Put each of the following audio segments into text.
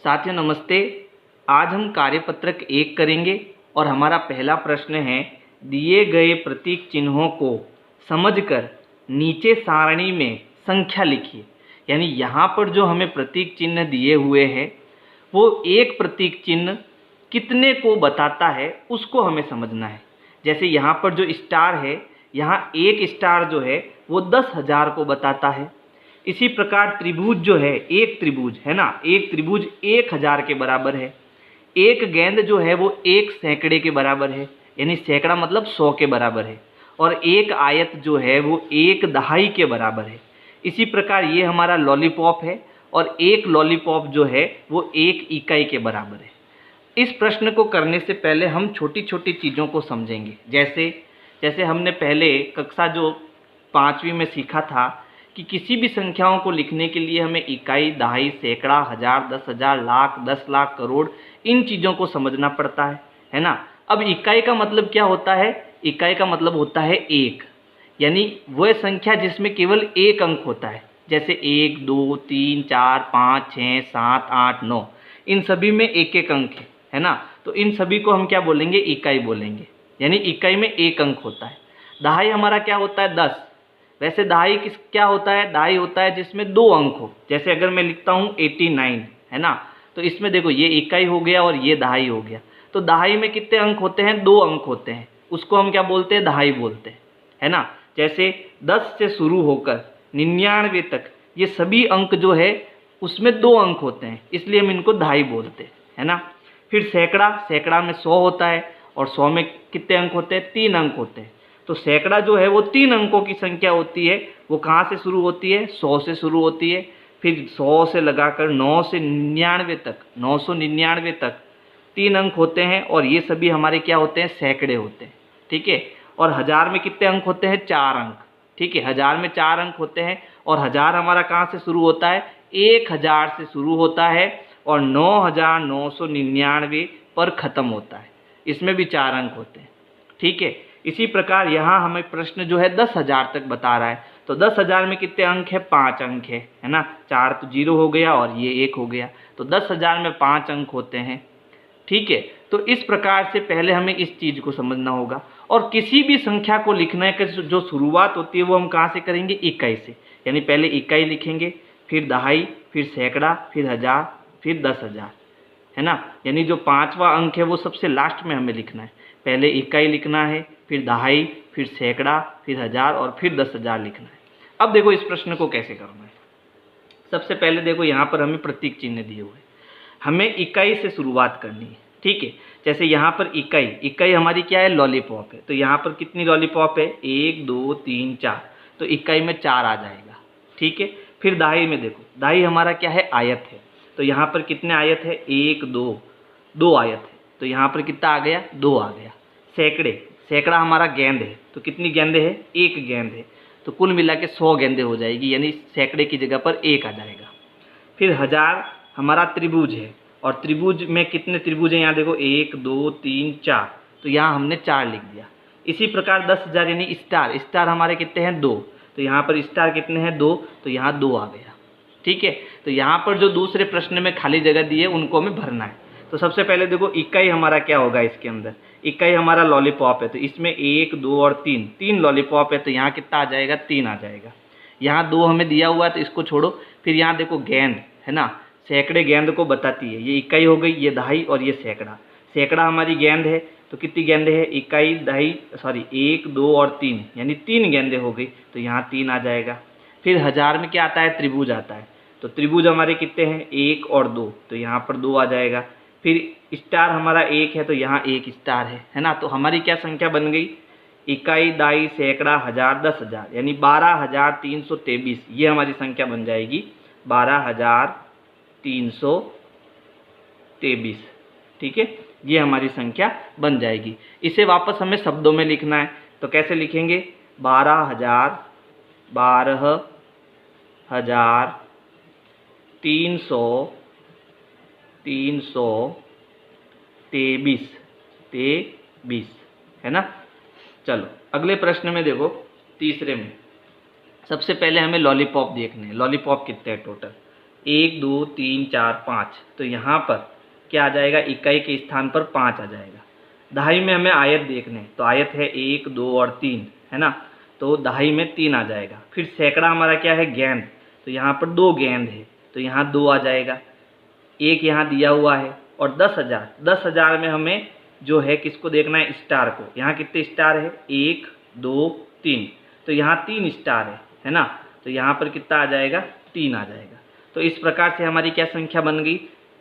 साथियों नमस्ते। आज हम कार्यपत्रक 1 करेंगे और हमारा पहला प्रश्न है, दिए गए प्रतीक चिन्हों को समझकर नीचे सारणी में संख्या लिखिए। यानी यहाँ पर जो हमें प्रतीक चिन्ह दिए हुए हैं वो एक प्रतीक चिन्ह कितने को बताता है उसको हमें समझना है। जैसे यहाँ पर जो स्टार है, यहाँ एक स्टार जो है वो 10,000 को बताता है। इसी प्रकार त्रिभुज जो है, एक त्रिभुज है ना, एक त्रिभुज 1,000 के बराबर है। एक गेंद जो है वो 1 सैकड़े के बराबर है, यानी सैकड़ा मतलब 100 के बराबर है। और एक आयत जो है वो 1 दहाई के बराबर है। इसी प्रकार ये हमारा लॉलीपॉप है और एक लॉलीपॉप जो है वो 1 इकाई के बराबर है। इस प्रश्न को करने से पहले हम छोटी छोटी चीज़ों को समझेंगे। जैसे हमने पहले कक्षा जो 5वीं में सीखा था कि किसी भी संख्याओं को लिखने के लिए हमें इकाई, दहाई, सैकड़ा, हजार, 10,000, लाख, 10 लाख, करोड़, इन चीज़ों को समझना पड़ता है ना। अब इकाई का मतलब क्या होता है? इकाई का मतलब होता है एक, यानी वह संख्या जिसमें केवल एक अंक होता है। जैसे 1, 2, 3, 4, 5, 6, 7, 8, 9, इन सभी में एक एक अंक है ना। तो इन सभी को हम क्या बोलेंगे? इकाई बोलेंगे। यानी इकाई में एक अंक होता है। दहाई हमारा क्या होता है? 10। वैसे दहाई क्या होता है? दहाई होता है जिसमें 2 अंक हो। जैसे अगर मैं लिखता हूँ 89, है ना, तो इसमें देखो ये इकाई हो गया और ये दहाई हो गया। तो दहाई में कितने अंक होते हैं? 2 अंक होते हैं। उसको हम क्या बोलते हैं? दहाई बोलते हैं, है ना। जैसे 10 से शुरू होकर 99 तक ये सभी अंक जो है उसमें 2 अंक होते हैं, इसलिए हम इनको दहाई बोलते हैं, है ना। फिर सैकड़ा में 100 होता है और 100 में कितने अंक होते हैं? 3 अंक होते हैं। तो सैकड़ा जो है वो 3 अंकों की संख्या होती है। वो कहाँ से शुरू होती है? 100 से शुरू होती है। फिर 100 से लगाकर 9 से 99 तक, 999 तक 3 अंक होते हैं और ये सभी हमारे क्या होते हैं? सैकड़े होते हैं, ठीक है। और हजार में कितने अंक होते हैं? 4 अंक, ठीक है। हजार में 4 अंक होते हैं और हजार हमारा कहाँ से शुरू होता है? 1000 से शुरू होता है और 9,999 पर ख़त्म होता है। इसमें भी 4 अंक होते हैं, ठीक है। इसी प्रकार यहाँ हमें प्रश्न जो है 10,000 तक बता रहा है। तो 10,000 में कितने अंक है? 5 अंक है ना। 4 तो 0 हो गया और ये 1 हो गया। तो 10,000 में 5 अंक होते हैं, ठीक है। तो इस प्रकार से पहले हमें इस चीज़ को समझना होगा। और किसी भी संख्या को लिखने की जो शुरुआत होती है वो हम कहाँ से करेंगे? इकाई से। यानी पहले इकाई लिखेंगे, फिर दहाई, फिर सैकड़ा, फिर हजार, फिर 10,000, है ना। यानी जो 5वां अंक है वो सबसे लास्ट में हमें लिखना है। पहले इकाई लिखना है, फिर दहाई, फिर सैकड़ा, फिर हजार और फिर 10,000 लिखना है। अब देखो इस प्रश्न को कैसे करना है। सबसे पहले देखो यहाँ पर हमें प्रतीक चिन्ह दिए हुए हैं, हमें इकाई से शुरुआत करनी है, ठीक है। जैसे यहाँ पर इकाई हमारी क्या है? लॉलीपॉप है। तो यहाँ पर कितनी लॉलीपॉप है? 1, 2, 3, 4। तो इकाई में 4 आ जाएगा, ठीक है। फिर दहाई में देखो, दहाई हमारा क्या है? आयत है। तो यहाँ पर कितने आयत है? 1, 2 आयत है। तो यहाँ पर कितना आ गया? 2 आ गया। सैकड़ा हमारा गेंद है। तो कितनी गेंदे है? 1 गेंद है। तो कुल मिला के 100 गेंदे हो जाएगी, यानी सैकड़े की जगह पर 1 आ जाएगा। फिर हजार हमारा त्रिभुज है और त्रिभुज में कितने त्रिभुज हैं? यहाँ देखो 1, 2, 3, 4। तो यहाँ हमने 4 लिख दिया। इसी प्रकार 10,000 यानी स्टार हमारे कितने हैं? 2। तो यहाँ पर स्टार कितने हैं? 2। तो यहाँ 2 आ गया, ठीक है। तो यहाँ पर जो दूसरे प्रश्न में खाली जगह दी है उनको हमें भरना है। तो सबसे पहले देखो इकाई हमारा क्या होगा इसके अंदर? इकाई हमारा लॉलीपॉप है। तो इसमें 1, 2 और 3 लॉलीपॉप है। तो यहाँ कितना आ जाएगा? 3 आ जाएगा। यहाँ 2 हमें दिया हुआ है तो इसको छोड़ो। फिर यहाँ देखो गेंद है ना, सैकड़े गेंद को बताती है। ये इकाई हो गई, ये दहाई और ये सैकड़ा हमारी गेंद है। तो कितनी गेंदे है? इकाई, दहाई, 1, 2 और 3, यानी 3 गेंदे हो गई। तो यहाँ 3 आ जाएगा। फिर हजार में क्या आता है? त्रिभुज आता है। तो त्रिभुज हमारे कितने हैं? 1 और 2। तो यहाँ पर 2 आ जाएगा। फिर स्टार हमारा 1 है तो यहाँ 1 स्टार है ना। तो हमारी क्या संख्या बन गई? इकाई, दाई, सैकड़ा, हजार, 10,000, यानी 12,323। ये हमारी संख्या बन जाएगी 12,323, ठीक है। ये हमारी संख्या बन जाएगी। इसे वापस हमें शब्दों में लिखना है। तो कैसे लिखेंगे? 12,323, है ना। चलो अगले प्रश्न में देखो, तीसरे में सबसे पहले हमें लॉलीपॉप देखने हैं। लॉलीपॉप कितने हैं टोटल? 1 2 3 4 5, तो यहाँ पर क्या आ जाएगा, इकाई के स्थान पर 5 आ जाएगा। दहाई में हमें आयत देखने हैं, तो आयत है 1 2 और 3, है ना, तो दहाई में 3 आ जाएगा। फिर सैकड़ा हमारा क्या है, गेंद, तो यहाँ पर 2 गेंद है, तो यहाँ 2 आ जाएगा। एक यहाँ दिया हुआ है। और 10,000 में हमें जो है किसको देखना है, स्टार को। यहाँ कितने स्टार है, 1 2 3, तो यहाँ 3 स्टार है ना, तो यहाँ पर कितना आ जाएगा, 3 आ जाएगा। तो इस प्रकार से हमारी क्या संख्या बन गई,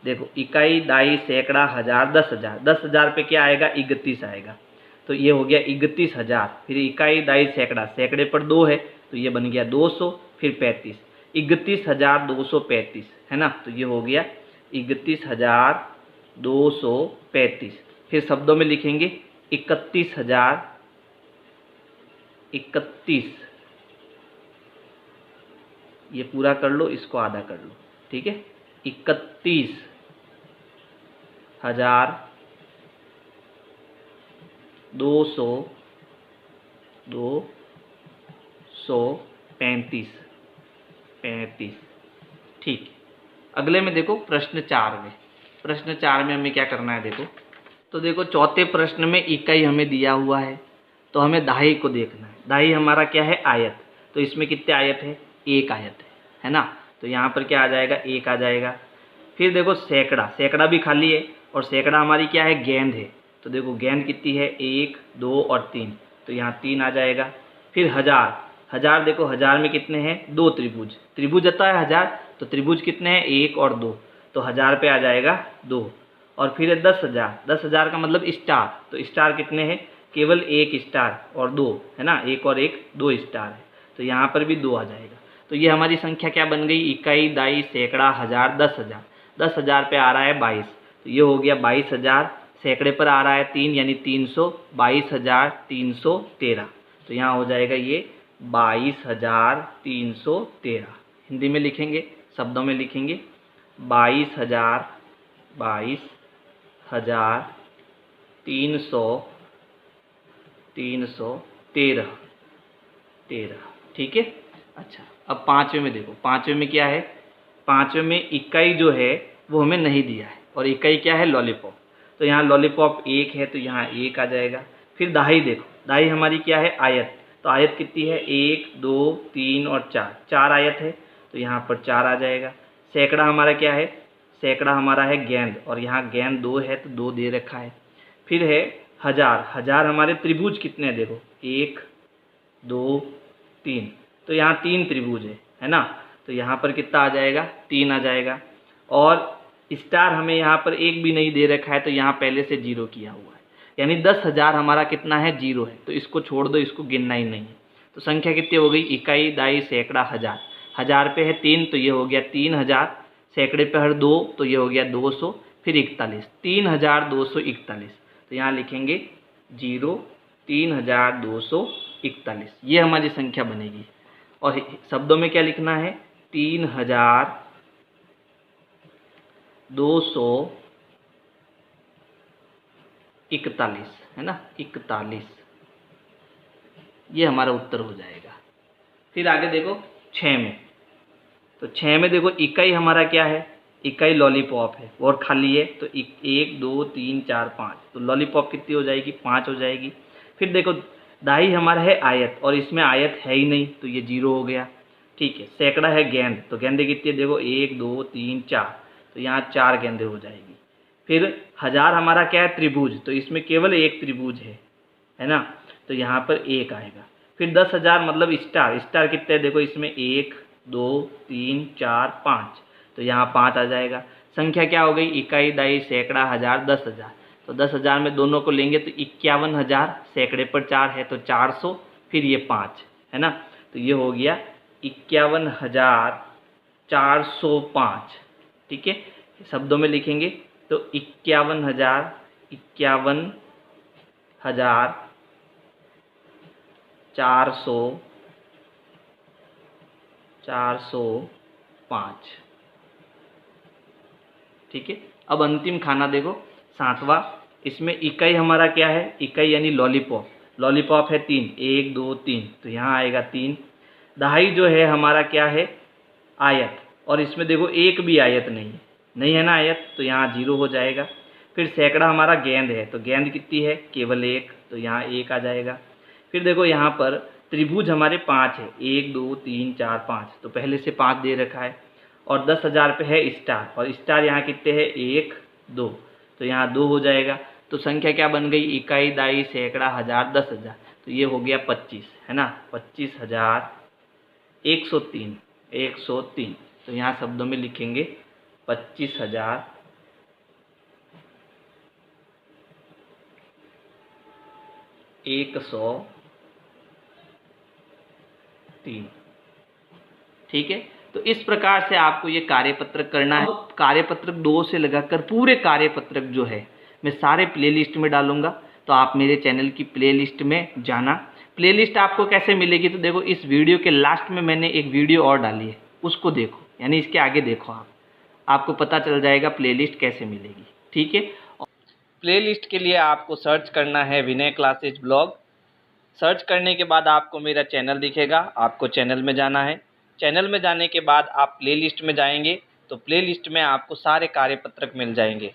देखो इकाई, दाई, सैकड़ा, हजार, 10,000। 10,000 पे क्या आएगा, 31 आएगा, तो ये हो गया 31,000। फिर इकाई, दाई, सैकड़ा, सैकड़े पर 2 है, तो ये बन गया 200, फिर 35, 31,235, है ना, तो ये हो गया 31,235। फिर शब्दों में लिखेंगे 31,031, ये पूरा कर लो, इसको आधा कर लो, ठीक है। 31,235, ठीक। अगले में देखो प्रश्न 4 में, प्रश्न 4 में हमें क्या करना है, देखो तो देखो चौथे प्रश्न में इकाई हमें दिया हुआ है, तो हमें दहाई को देखना है। दहाई हमारा क्या है, आयत, तो इसमें कितने आयत है, 1 आयत है ना, तो यहाँ पर क्या आ जाएगा, 1 आ जाएगा। फिर देखो सैकड़ा, सैकड़ा भी खाली है, और सैकड़ा हमारी क्या है, गेंद है, तो देखो गेंद कितनी है, 1 2 और 3, तो यहाँ 3 आ जाएगा। फिर हजार, हजार देखो हजार में कितने हैं, 2 त्रिभुज, त्रिभुज आता है हजार, तो त्रिभुज कितने हैं, 1 और 2, तो 1000 पे आ जाएगा 2। और फिर है 10,000, 10,000 का मतलब स्टार, तो स्टार कितने हैं, केवल 1 स्टार और 2, है ना, 1 और 1 2 स्टार है, तो यहाँ पर भी 2 आ जाएगा। तो ये हमारी संख्या क्या बन गई, इकाई, दाई, सैकड़ा, हजार, 10,000। 10,000 पे आ रहा है 22, तो ये हो गया 22,000। सैकड़े पर आ रहा है 3 यानी 300, 22,313, तो यहाँ हो जाएगा ये 22,313। हिंदी में लिखेंगे, शब्दों में लिखेंगे 22,313, ठीक है। अच्छा, अब पाँचवें में देखो, पाँचवें में क्या है, पाँचवें में इकाई जो है वो हमें नहीं दिया है, और इकाई क्या है, लॉलीपॉप, तो यहाँ लॉलीपॉप 1 है, तो यहाँ 1 आ जाएगा। फिर दहाई देखो, दहाई हमारी क्या है, आयत, तो आयत कितनी है, 1 2 3 और 4, 4 आयत है, तो यहाँ पर 4 आ जाएगा। सैकड़ा हमारा क्या है, सैकड़ा हमारा है गेंद, और यहाँ गेंद 2 है, तो 2 दे रखा है। फिर है हजार, हजार हमारे त्रिभुज कितने हैं, देखो 1 2 3, तो यहाँ 3 त्रिभुज है ना, तो यहाँ पर कितना आ जाएगा, 3 आ जाएगा। और स्टार हमें यहाँ पर एक भी नहीं दे रखा है, तो यहाँ पहले से 0 किया हुआ है, यानी 10,000 हमारा कितना है, 0 है, तो इसको छोड़ दो, इसको गिनना ही नहीं है। तो संख्या कितनी हो गई, इकाई, दाई, सैकड़ा, हजार, हजार पे है 3, तो ये हो गया 3,000। सैकड़े पे हर 2, तो ये हो गया 200, फिर 41, 3,241, तो यहाँ लिखेंगे 0, 3,241, ये हमारी संख्या बनेगी। और शब्दों में क्या लिखना है, 3,241, है ना, 41, ये हमारा उत्तर हो जाएगा। फिर आगे देखो 6 में, तो 6 में देखो इकाई हमारा क्या है, इकाई लॉलीपॉप है और खाली है, तो 1 2 3 4 5, तो लॉलीपॉप कितनी हो जाएगी, 5 हो जाएगी। फिर देखो दाई हमारा है आयत, और इसमें आयत है ही नहीं, तो ये 0 हो गया, ठीक है। सैकड़ा है गेंद, तो गेंदे कितनी है, देखो 1 2 3 4, तो यहाँ 4 गेंदे हो जाएगी। फिर हजार हमारा क्या है, त्रिभुज, तो इसमें केवल 1 त्रिभुज है ना, तो यहाँ पर 1 आएगा। फिर 10,000 मतलब स्टार, स्टार कितने हैं, देखो इसमें 1 2 3 4 5, तो यहाँ 5 आ जाएगा। संख्या क्या हो गई, इकाई, दाई, सैकड़ा, हजार, 10,000, तो 10,000 में दोनों को लेंगे तो 51,000, सैकड़े पर 4 है तो 400, फिर ये 5, है ना, तो ये हो गया 51,405, ठीक है। शब्दों में लिखेंगे तो 51,405, ठीक है। अब अंतिम खाना देखो 7वां, इसमें इकाई हमारा क्या है, इकाई यानी लॉलीपॉप, लॉलीपॉप है 3, 1 2 3, तो यहाँ आएगा 3। दहाई जो है हमारा क्या है, आयत, और इसमें देखो एक भी आयत नहीं है ना आयत, तो यहाँ 0 हो जाएगा। फिर सैकड़ा हमारा गेंद है, तो गेंद कितनी है, केवल 1, तो यहाँ 1 आ जाएगा। फिर देखो यहाँ पर त्रिभुज हमारे 5 है, 1 2 3 4 5, तो पहले से 5 दे रखा है। और 10,000 पे है स्टार, और स्टार यहाँ कितने हैं, 1 2, तो यहाँ 2 हो जाएगा। तो संख्या क्या बन गई, इकाई, दाई, सैकड़ा, हज़ार, 10,000, तो ये हो गया 25, है ना, 25,103, 103। तो यहाँ शब्दों में लिखेंगे 25,103। ठीक है, तो इस प्रकार से आपको ये कार्यपत्रक करना है। कार्यपत्रक 2 से लगाकर पूरे कार्यपत्रक जो है मैं सारे प्लेलिस्ट में डालूंगा, तो आप मेरे चैनल की प्लेलिस्ट में जाना। प्लेलिस्ट आपको कैसे मिलेगी, तो देखो इस वीडियो के लास्ट में मैंने एक वीडियो और डाली है, उसको देखो, यानी इसके आगे देखो, आपको पता चल जाएगा प्लेलिस्ट कैसे मिलेगी। ठीक है, प्लेलिस्ट के लिए आपको सर्च करना है विनय क्लासेज ब्लॉग। सर्च करने के बाद आपको मेरा चैनल दिखेगा, आपको चैनल में जाना है। चैनल में जाने के बाद आप प्लेलिस्ट में जाएंगे, तो प्लेलिस्ट में आपको सारे कार्यपत्रक मिल जाएंगे।